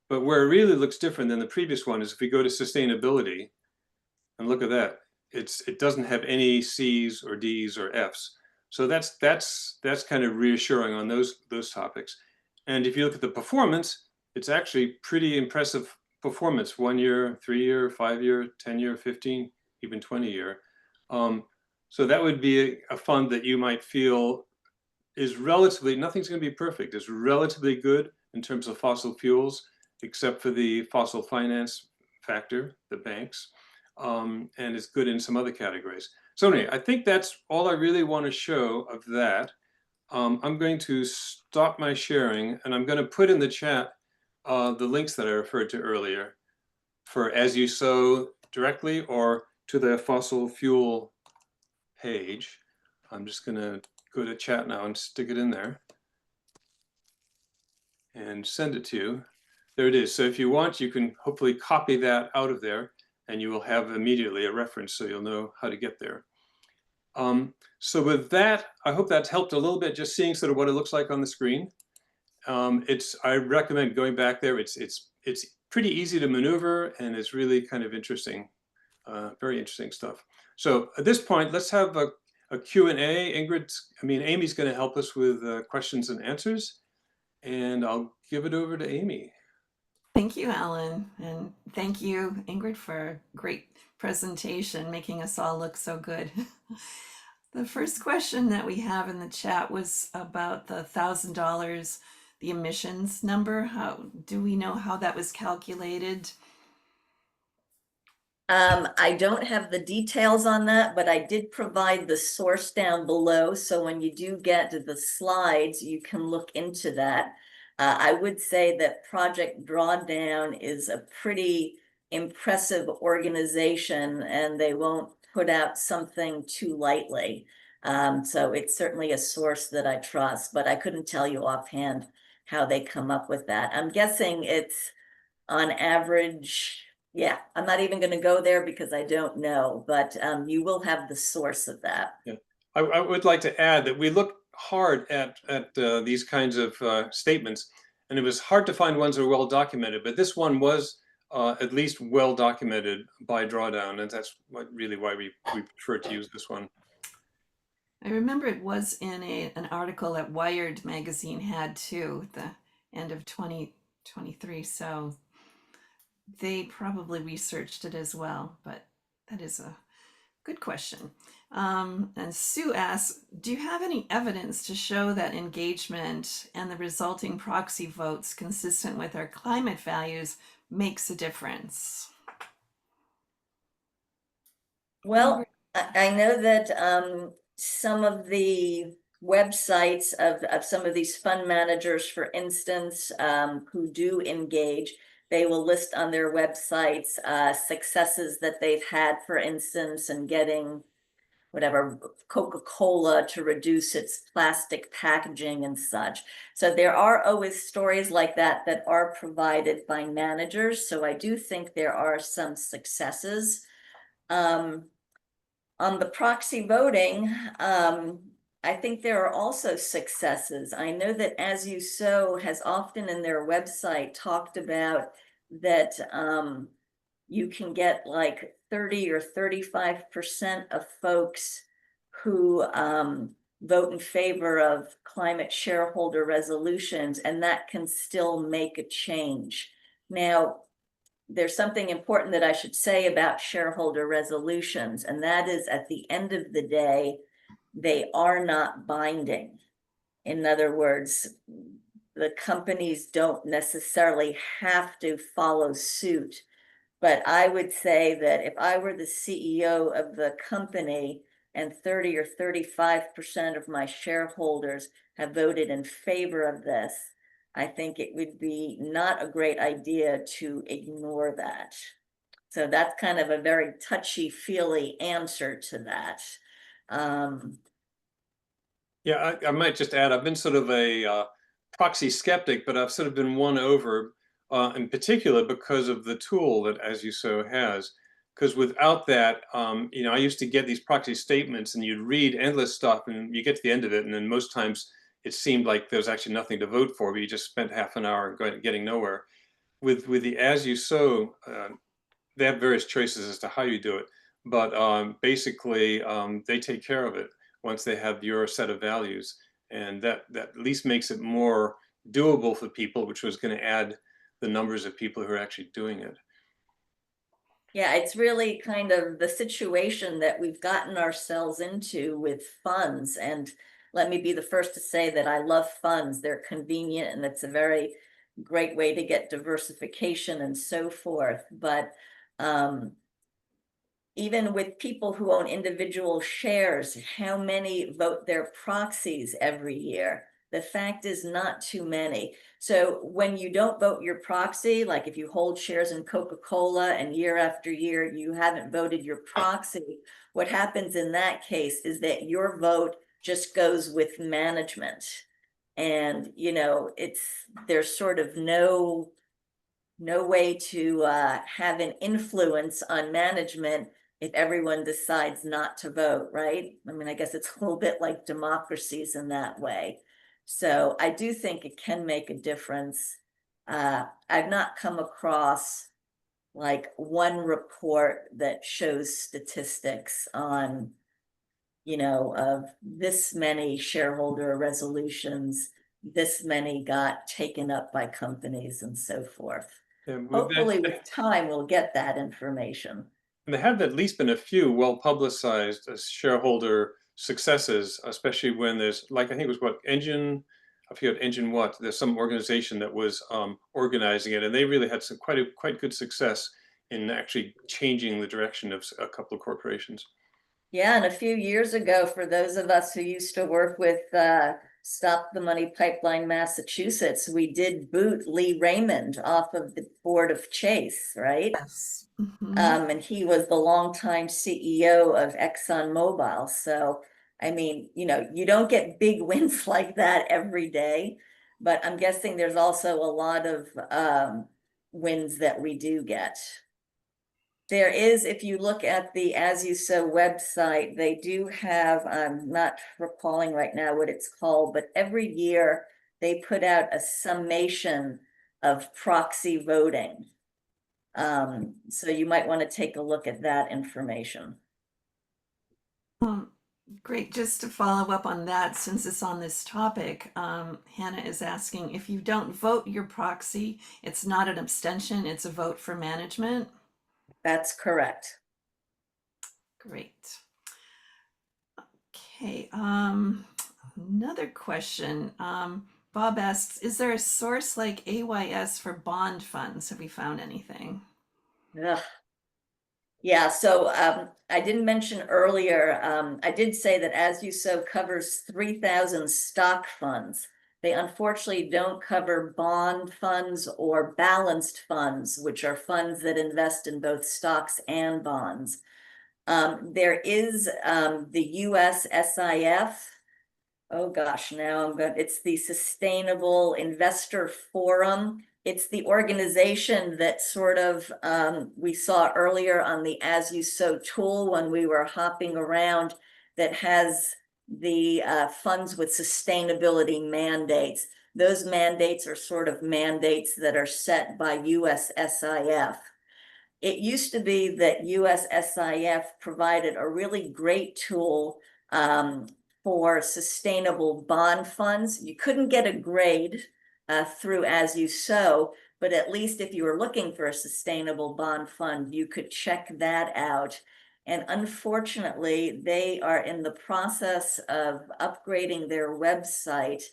But where it really looks different than the previous one is if we go to sustainability, and look at that. It doesn't have any C's or D's or F's. So that's kind of reassuring on those topics. And if you look at the performance, it's actually pretty impressive performance, 1 year, 3 year, 5 year, 10 year, 15, even 20 year. So that would be a fund that you might feel is relatively, nothing's going to be perfect, is relatively good in terms of fossil fuels, except for the fossil finance factor, the banks, and it's good in some other categories. So anyway, I think that's all I really want to show of that. I'm going to stop my sharing, and I'm going to put in the chat the links that I referred to earlier for As You Sow directly or to the fossil fuel page. I'm just going to go to chat now and stick it in there and send it to you. There it is. So if you want, you can hopefully copy that out of there and you will have immediately a reference so you'll know how to get there. So with that, I hope that's helped a little bit, just seeing sort of what it looks like on the screen. I recommend going back there. It's pretty easy to maneuver and it's really kind of interesting, very interesting stuff. So at this point, let's have a Q&A. Amy's going to help us with questions and answers, and I'll give it over to Amy. Thank you, Alan, and thank you, Ingrid, for a great presentation, making us all look so good. The first question that we have in the chat was about the $1,000, the emissions number. How do we know how that was calculated? I don't have the details on that, but I did provide the source down below. So when you do get to the slides, you can look into that. I would say that Project Drawdown is a pretty impressive organization and they won't put out something too lightly. So it's certainly a source that I trust, but I couldn't tell you offhand how they come up with that. I'm guessing it's on average. Yeah, I'm not even going to go there because I don't know, but you will have the source of that. Yeah, I would like to add that we looked hard at these kinds of statements, and it was hard to find ones that were well documented, but this one was at least well documented by Drawdown, and that's really why we prefer to use this one. I remember it was in an article that Wired magazine had too, at the end of 2023, so they probably researched it as well, but that is a good question. And Sue asks, do you have any evidence to show that engagement and the resulting proxy votes consistent with our climate values makes a difference? Well, I know that some of the websites of some of these fund managers, for instance, who do engage, they will list on their websites successes that they've had, for instance, in getting whatever Coca-Cola to reduce its plastic packaging and such. So there are always stories like that are provided by managers. So I do think there are some successes On the proxy voting, I think there are also successes. I know that As You Sow has often in their website talked about that you can get like 30 or 35% of folks who vote in favor of climate shareholder resolutions, and that can still make a change. Now, there's something important that I should say about shareholder resolutions, and that is at the end of the day, they are not binding. In other words, the companies don't necessarily have to follow suit. But I would say that if I were the CEO of the company and 30 or 35% of my shareholders have voted in favor of this, I think it would be not a great idea to ignore that. So that's kind of a very touchy-feely answer to that. Yeah, I might just add, I've been sort of a proxy skeptic, but I've sort of been won over in particular because of the tool that As You Sow has. Because without that, I used to get these proxy statements and you'd read endless stuff and you get to the end of it. And then most times it seemed like there's actually nothing to vote for, but you just spent half an hour getting nowhere. With the As You Sow, they have various choices as to how you do it. But basically, they take care of it once they have your set of values. And that at least makes it more doable for people, which was going to add the numbers of people who are actually doing it. Yeah, it's really kind of the situation that we've gotten ourselves into with funds. And let me be the first to say that I love funds. They're convenient and it's a very great way to get diversification and so forth. But even with people who own individual shares, how many vote their proxies every year? The fact is not too many. So when you don't vote your proxy, like if you hold shares in Coca-Cola and year after year you haven't voted your proxy, what happens in that case is that your vote just goes with management. And there's sort of no way to have an influence on management if everyone decides not to vote, right? I mean, I guess it's a little bit like democracies in that way. So I do think it can make a difference. I've not come across like one report that shows statistics on, of this many shareholder resolutions, this many got taken up by companies and so forth. And Hopefully with time, we'll get that information. there have at least been a few well-publicized shareholder successes, especially when there's, like, I think it was I forget Engine what, there's some organization that was organizing it, and they really had some quite good success in actually changing the direction of a couple of corporations. Yeah, and a few years ago, for those of us who used to work with Stop the Money Pipeline Massachusetts, we did boot Lee Raymond off of the board of Chase, right? Yes. Mhm. And he was the longtime CEO of ExxonMobil. So, I mean, you don't get big wins like that every day, but I'm guessing there's also a lot of wins that we do get. There is, if you look at the As You Sow website, they do have, I'm not recalling right now what it's called, but every year they put out a summation of proxy voting. So you might want to take a look at that information. Great. Just to follow up on that, since it's on this topic, Hannah is asking if you don't vote your proxy, it's not an abstention, it's a vote for management. That's correct. Great. Okay. Another question. Bob asks, is there a source like AYS for bond funds? Have we found anything? Ugh. Yeah, so I didn't mention earlier, I did say that As You Sow covers 3,000 stock funds. They unfortunately don't cover bond funds or balanced funds, which are funds that invest in both stocks and bonds. There is the US SIF. Oh gosh, now it's the Sustainable Investor Forum. it's the organization that sort of we saw earlier on the As You Sow tool when we were hopping around, that has the funds with sustainability mandates. Those mandates are sort of mandates that are set by USSIF. It used to be that USSIF provided a really great tool for sustainable bond funds. You couldn't get a grade through As You Sow, but at least if you were looking for a sustainable bond fund, you could check that out. And unfortunately, they are in the process of upgrading their website,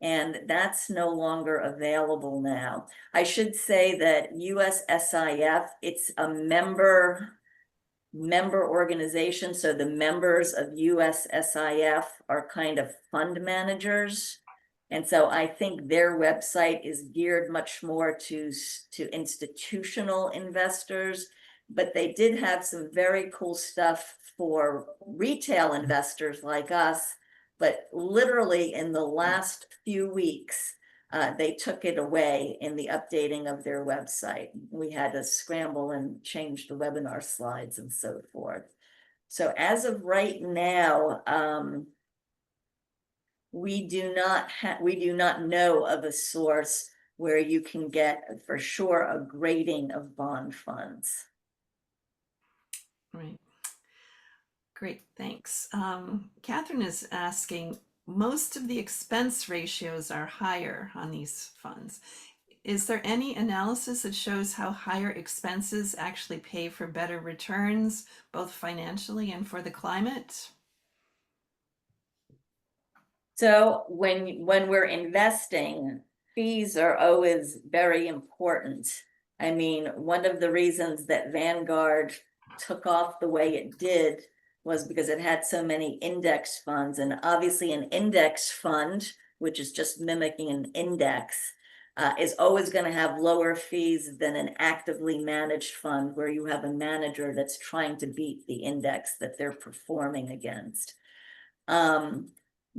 and that's no longer available now. I should say that USSIF, it's a member organization. So the members of USSIF are kind of fund managers. And so I think their website is geared much more to institutional investors, but they did have some very cool stuff for retail investors like us. But literally in the last few weeks, they took it away in the updating of their website. We had to scramble and change the webinar slides and so forth. So as of right now, we do not know of a source where you can get for sure a grading of bond funds. Right. Great, thanks. Catherine is asking, most of the expense ratios are higher on these funds. Is there any analysis that shows how higher expenses actually pay for better returns, both financially and for the climate? So when we're investing, fees are always very important. I mean, one of the reasons that Vanguard took off the way it did was because it had so many index funds, and obviously an index fund, which is just mimicking an index, is always going to have lower fees than an actively managed fund where you have a manager that's trying to beat the index that they're performing against.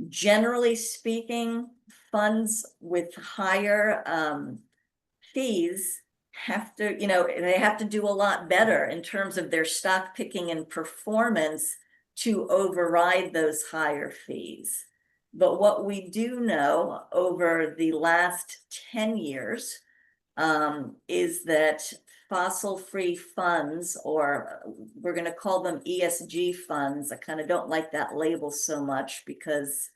Generally speaking, funds with higher fees have to, they have to do a lot better in terms of their stock picking and performance to override those higher fees. But what we do know over the last 10 years is that fossil-free funds, or we're going to call them ESG funds. I kind of don't like that label so much because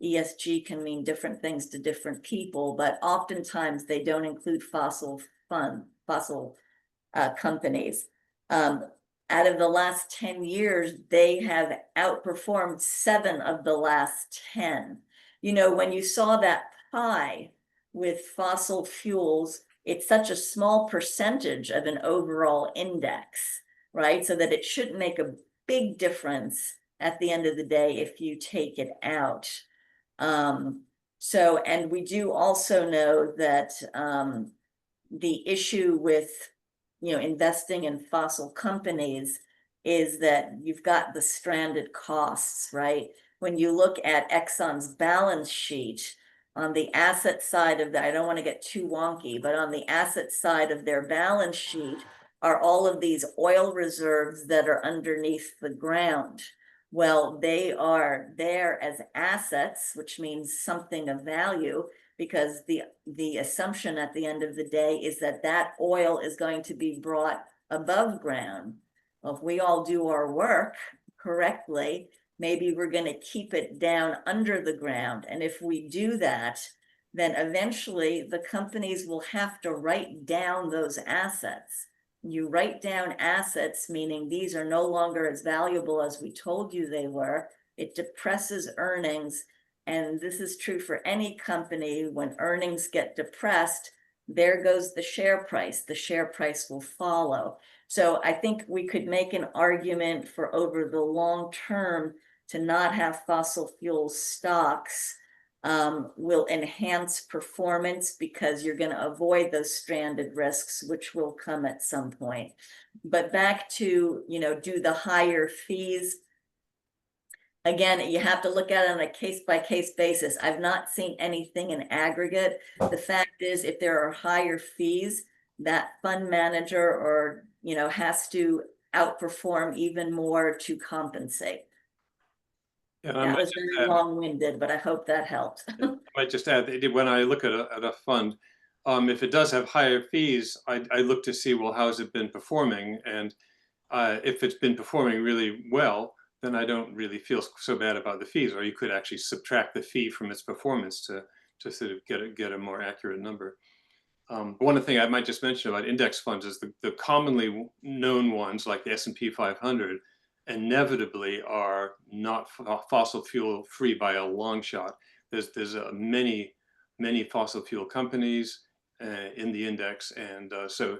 ESG can mean different things to different people, but oftentimes they don't include fossil companies. Out of the last 10 years, they have outperformed 7 of the last 10. When you saw that pie with fossil fuels, it's such a small percentage of an overall index, right? So that it shouldn't make a big difference at the end of the day if you take it out. And we do also know that the issue with investing in fossil companies is that you've got the stranded costs, right? When you look at Exxon's balance sheet, on the asset side of that, I don't want to get too wonky, but on the asset side of their balance sheet are all of these oil reserves that are underneath the ground. Well, they are there as assets, which means something of value, because the assumption at the end of the day is that that oil is going to be brought above ground. Well, if we all do our work correctly, maybe we're going to keep it down under the ground. And if we do that, then eventually the companies will have to write down those assets. You write down assets, meaning these are no longer as valuable as we told you they were. It depresses earnings. And this is true for any company. When earnings get depressed, there goes the share price. The share price will follow. So I think we could make an argument for over the long term to not have fossil fuel stocks will enhance performance because you're going to avoid those stranded risks, which will come at some point. But back to, do the higher fees Again, you have to look at it on a case-by-case basis. I've not seen anything in aggregate. The fact is, if there are higher fees, that fund manager or, has to outperform even more to compensate. And I That might was just very add, long-winded, but I hope that helped. I might just add that when I look at a fund, if it does have higher fees, I look to see, well, how has it been performing? And if it's been performing really well, then I don't really feel so bad about the fees. Or you could actually subtract the fee from its performance to sort of get a more accurate number. One thing I might just mention about index funds is the commonly known ones like the S&P 500 inevitably are not fossil fuel free by a long shot. There's many fossil fuel companies in the index, and so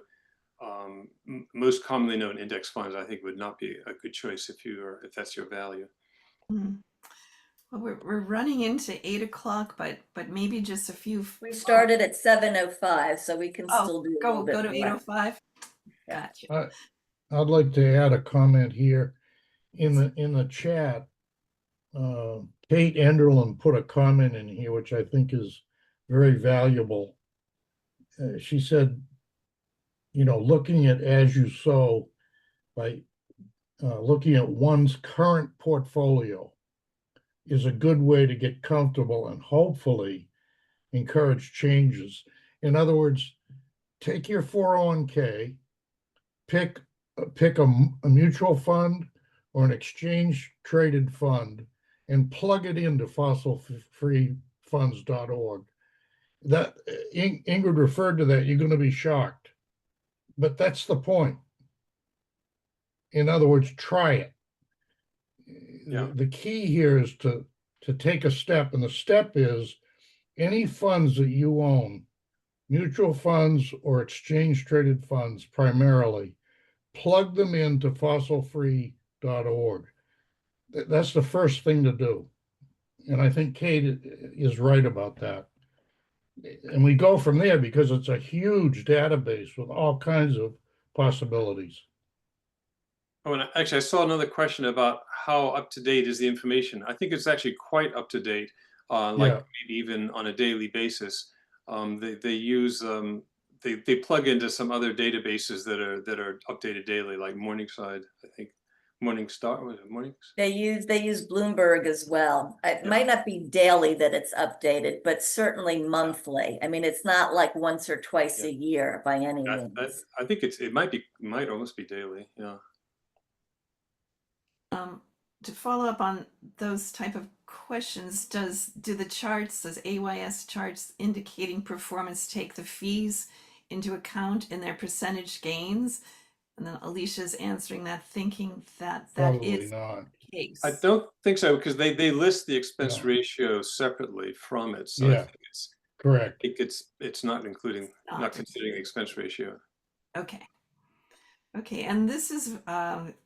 most commonly known index funds I think would not be a good choice if that's your value. Hmm. Well, we're running into 8 o'clock, but maybe just a few. We started at 7:05, so we can Oh, still do a little go bit to more. 8:05. Yeah. Gotcha. I'd like to add a comment here. In the chat, Kate Enderlin put a comment in here, which I think is very valuable. She said, looking at as you sow by looking at one's current portfolio is a good way to get comfortable and hopefully encourage changes. In other words, take your 401k, pick a mutual fund or an exchange traded fund and plug it into fossilfreefunds.org. That Ingrid referred to that. You're going to be shocked, but that's the point. In other words, try it. Yeah. The key here is to take a step, and the step is any funds that you own, mutual funds or exchange traded funds primarily, plug them into fossilfree.org. That's the first thing to do. And I think Kate is right about that. And we go from there because it's a huge database with all kinds of possibilities. Oh, and actually, I saw another question about how up to date is the information. I think it's actually quite up to date, like maybe even on a daily basis. They use they plug into some other databases that are updated daily, like Morningside. I think Morningstar was it Mornings? They use Bloomberg as well. It might not be daily that it's updated, but certainly monthly. I mean, it's not like once or twice a year by any means. I think it might almost be daily. Yeah. To follow up on those type of questions, does AYS charts indicating performance take the fees into account in their percentage gains? And then Alicia's answering that, thinking that Probably is not. the case. I don't think so, because they list the expense ratio separately from it. So I think correct. I think it's not considering the expense ratio. Okay. Okay, and this is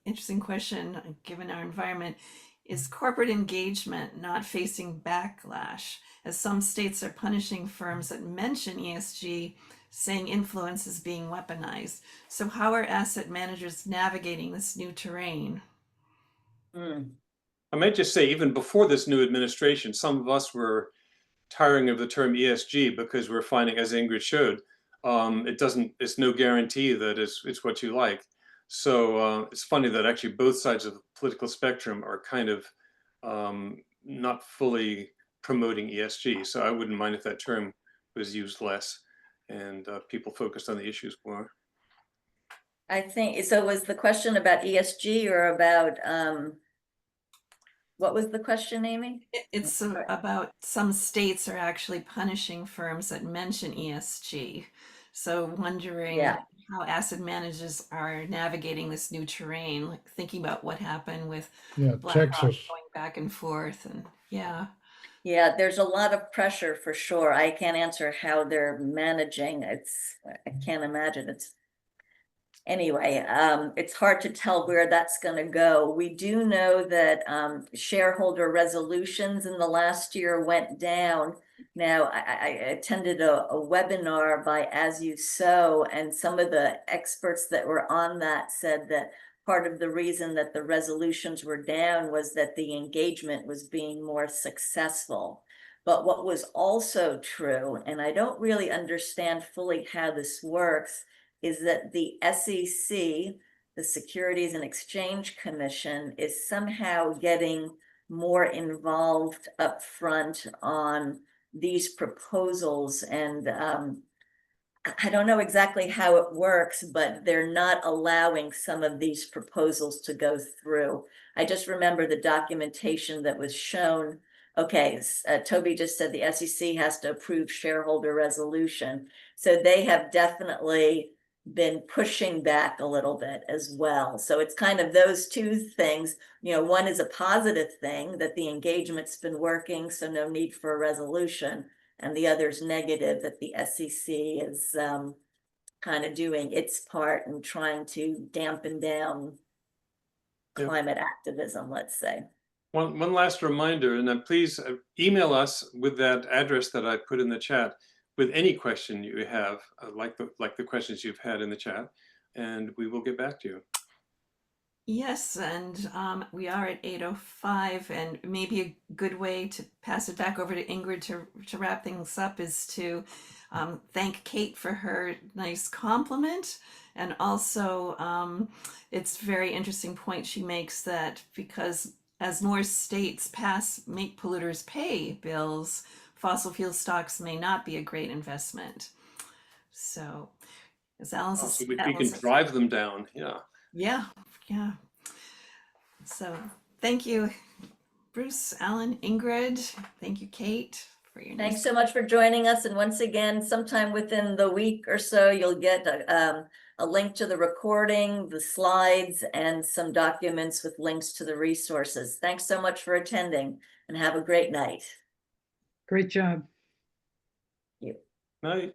interesting question given our environment. Is corporate engagement not facing backlash as some states are punishing firms that mention ESG, saying influence is being weaponized? So how are asset managers navigating this new terrain? I might just say, even before this new administration, some of us were tiring of the term ESG because we're finding, as Ingrid showed, it's no guarantee that it's what you like. So it's funny that actually both sides of the political spectrum are kind of not fully promoting ESG. So I wouldn't mind if that term was used less and people focused on the issues more. I think so. Was the question about ESG or about what was the question, Amy? It's about some states are actually punishing firms that mention ESG. So wondering how asset managers are navigating this new terrain, like thinking about what happened with BlackRock going back and forth, and yeah, there's a lot of pressure for sure. I can't answer how they're managing. I can't imagine. Anyway, it's hard to tell where that's going to go. We do know that shareholder resolutions in the last year went down. Now, I attended a webinar by As You Sow, and some of the experts that were on that said that part of the reason that the resolutions were down was that the engagement was being more successful. But what was also true, and I don't really understand fully how this works, is that the SEC, the Securities and Exchange Commission, is somehow getting more involved up front on these proposals. And I don't know exactly how it works, but they're not allowing some of these proposals to go through. I just remember the documentation that was shown. Okay, Toby just said the SEC has to approve shareholder resolution. So they have definitely been pushing back a little bit as well. So it's kind of those two things. You know, one is a positive thing that the engagement's been working, so no need for a resolution. And the other's negative, that the SEC is kind of doing its part and trying to dampen down Yep. climate activism, let's say. One last reminder, and then please email us with that address that I put in the chat with any question you have, like the questions you've had in the chat, and we will get back to you. Yes, and we are at 8:05, and maybe a good way to pass it back over to Ingrid to wrap things up is to thank Kate for her nice compliment. And also, it's a very interesting point she makes that because as more states pass make polluters pay bills, fossil fuel stocks may not be a great investment. So, as Alan So we can drive them down. Yeah. Yeah. So thank you, Bruce, Alan, Ingrid. Thank you, Kate, for your Thanks nice. so much for joining us. And once again, sometime within the week or so, you'll get a link to the recording, the slides, and some documents with links to the resources. Thanks so much for attending, and have a great night. Great job. You. Night.